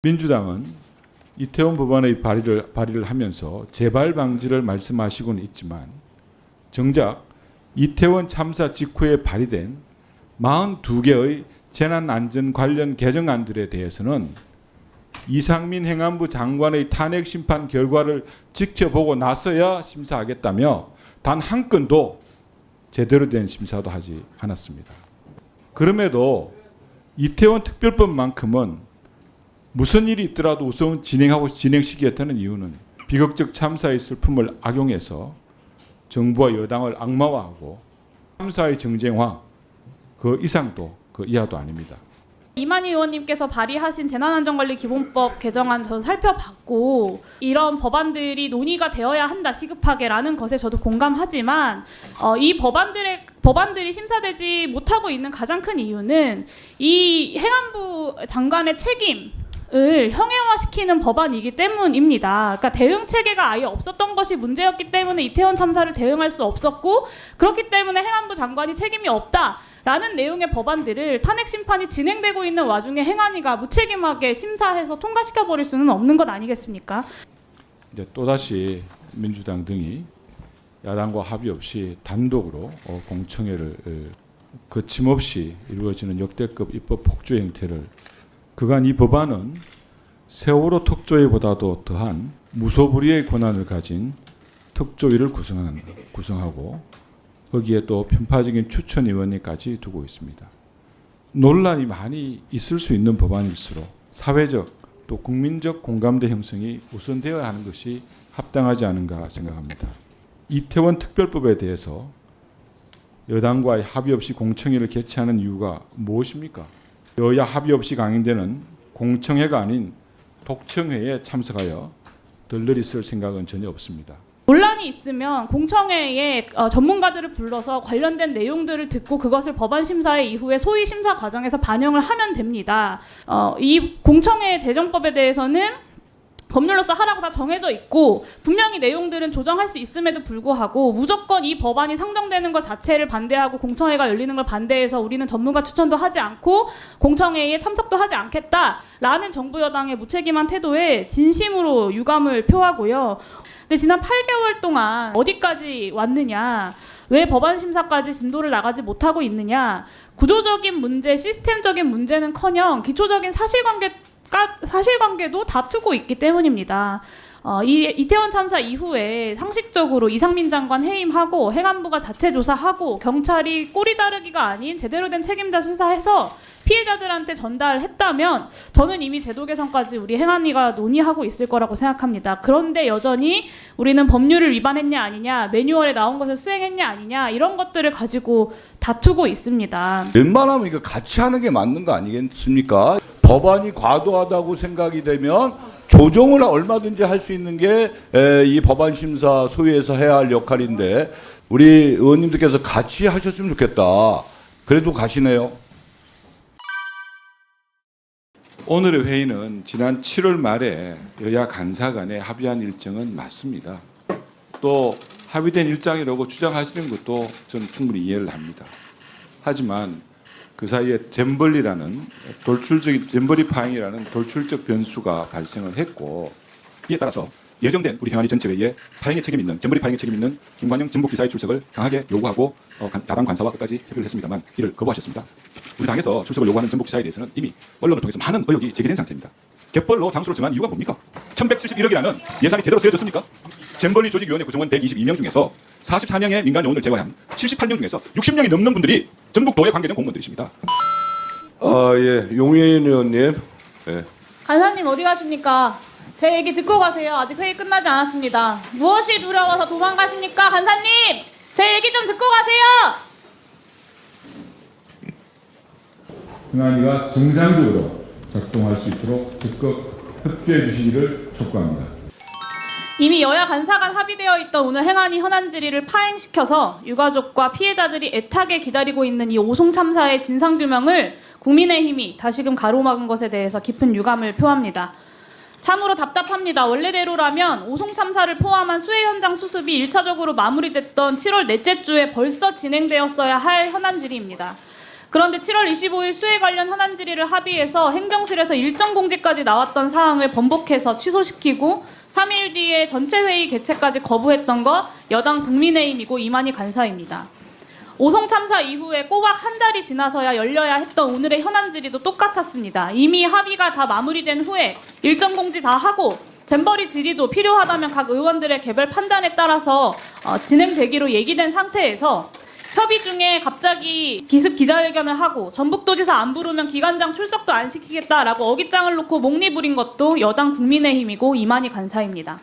민주당은 이태원 법안의 발의를 하면서 재발 방지를 말씀하시고는 있지만 정작 이태원 참사 직후에 발의된 42개의 재난안전 관련 개정안들에 대해서는 이상민 행안부 장관의 탄핵 심판 결과를 지켜보고 나서야 심사하겠다며 단 한 건도 제대로 된 심사도 하지 않았습니다. 그럼에도 이태원 특별법만큼은 무슨 일이 있더라도 우선 진행시키겠다는 이유는 비극적 참사의 슬픔을 악용해서 정부와 여당을 악마화하고 참사의 정쟁화 그 이상도 그 이하도 아닙니다. 이만희 의원님께서 발의하신 재난안전관리기본법 개정안 저 살펴봤고 이런 법안들이 논의가 되어야 한다 시급하게라는 것에 저도 공감하지만 이 법안들이 심사되지 못하고 있는 가장 큰 이유는 이 행안부 장관의 책임을 형해화시키는 법안이기 때문입니다. 그러니까 대응 체계가 아예 없었던 것이 문제였기 때문에 이태원 참사를 대응할 수 없었고 그렇기 때문에 행안부 장관이 책임이 없다라는 내용의 법안들을 탄핵 심판이 진행되고 있는 와중에 행안위가 무책임하게 심사해서 통과시켜버릴 수는 없는 것 아니겠습니까? 이제 또다시 민주당 등이 야당과 합의 없이 단독으로 공청회를 거침없이 이루어지는 역대급 입법 폭주 형태를 그간 이 법안은 세월호 특조위보다도 더한 무소불위의 권한을 가진 특조위를 구성하고 거기에 또 편파적인 추천위원회까지 두고 있습니다. 논란이 많이 있을 수 있는 법안일수록 사회적 또 국민적 공감대 형성이 우선되어야 하는 것이 합당하지 않은가 생각합니다. 이태원 특별법에 대해서 여당과의 합의 없이 공청회를 개최하는 이유가 무엇입니까? 여야 합의 없이 강행되는 공청회가 아닌 독청회에 참석하여 덜덜이 쓸 생각은 전혀 없습니다. 논란이 있으면 공청회에 전문가들을 불러서 관련된 내용들을 듣고 그것을 법안 심사회 이후에 소위 심사 과정에서 반영을 하면 됩니다. 이 공청회 대정법에 대해서는 법률로서 하라고 다 정해져 있고 분명히 내용들은 조정할 수 있음에도 불구하고 무조건 이 법안이 상정되는 것 자체를 반대하고 공청회가 열리는 걸 반대해서 우리는 전문가 추천도 하지 않고 공청회에 참석도 하지 않겠다라는 정부 여당의 무책임한 태도에 진심으로 유감을 표하고요. 근데 지난 8개월 동안 어디까지 왔느냐, 왜 법안 심사까지 진도를 나가지 못하고 있느냐, 구조적인 문제, 시스템적인 문제는커녕 기초적인 사실관계도 다투고 있기 때문입니다. 이태원 참사 이후에 상식적으로 이상민 장관 해임하고 행안부가 자체 조사하고 경찰이 꼬리 자르기가 아닌 제대로 된 책임자 수사해서 피해자들한테 전달했다면 저는 이미 제도 개선까지 우리 행안위가 논의하고 있을 거라고 생각합니다. 그런데 여전히 우리는 법률을 위반했냐 아니냐, 매뉴얼에 나온 것을 수행했냐 아니냐 이런 것들을 가지고 다투고 있습니다. 웬만하면 이거 같이 하는 게 맞는 거 아니겠습니까? 법안이 과도하다고 생각이 되면 조정을 얼마든지 할 수 있는 게 이 법안 심사 소위에서 해야 할 역할인데 우리 의원님들께서 같이 하셨으면 좋겠다. 그래도 가시네요. 오늘의 회의는 지난 7월 말에 여야 간사 간에 합의한 일정은 맞습니다. 또 합의된 일정이라고 주장하시는 것도 저는 충분히 이해를 합니다. 하지만 그 사이에 잼버리 파행이라는 돌출적 변수가 발생을 했고 이에 따라서 예정된 우리 행안위 전체회의에 잼버리 파행에 책임 있는 김관영 전북지사의 출석을 강하게 요구하고 야당 관사와 끝까지 협의를 했습니다만 이를 거부하셨습니다. 우리 당에서 출석을 요구하는 전북지사에 대해서는 이미 언론을 통해서 많은 의혹이 제기된 상태입니다. 갯벌로 장소를 정한 이유가 뭡니까? 1171억이라는 예산이 제대로 쓰여졌습니까? 잼버리 조직위원회 구성원 122명 중에서 44명의 민간 요원을 제외한 78명 중에서 60명이 넘는 분들이 전북도에 관계된 공무원들이십니다. 예, 용혜인 의원님. 예. 간사님 어디 가십니까? 제 얘기 듣고 가세요. 아직 회의 끝나지 않았습니다. 무엇이 두려워서 도망가십니까? 간사님! 제 얘기 좀 듣고 가세요! 행안위가 정상적으로 작동할 수 있도록 적극 협조해 주시기를 촉구합니다. 이미 여야 간사 간 합의되어 있던 오늘 행안위 현안 질의를 파행시켜서 유가족과 피해자들이 애타게 기다리고 있는 이 오송 참사의 진상규명을 국민의힘이 다시금 가로막은 것에 대해서 깊은 유감을 표합니다. 참으로 답답합니다. 원래대로라면 오송 참사를 포함한 수해 현장 수습이 1차적으로 마무리됐던 7월 넷째 주에 벌써 진행되었어야 할 현안 질의입니다. 그런데 7월 25일 수해 관련 현안 질의를 합의해서 행정실에서 일정 공지까지 나왔던 사항을 번복해서 취소시키고 3일 뒤에 전체 회의 개최까지 거부했던 거 여당 국민의힘이고 이만희 간사입니다. 오송 참사 이후에 꼬박 한 달이 지나서야 열려야 했던 오늘의 현안 질의도 똑같았습니다. 이미 합의가 다 마무리된 후에 일정 공지 다 하고 잼버리 질의도 필요하다면 각 의원들의 개별 판단에 따라서 진행되기로 얘기된 상태에서 협의 중에 갑자기 기습 기자회견을 하고 전북도지사 안 부르면 기관장 출석도 안 시키겠다라고 어깃장을 놓고 몽리 부린 것도 여당 국민의힘이고 이만희 간사입니다.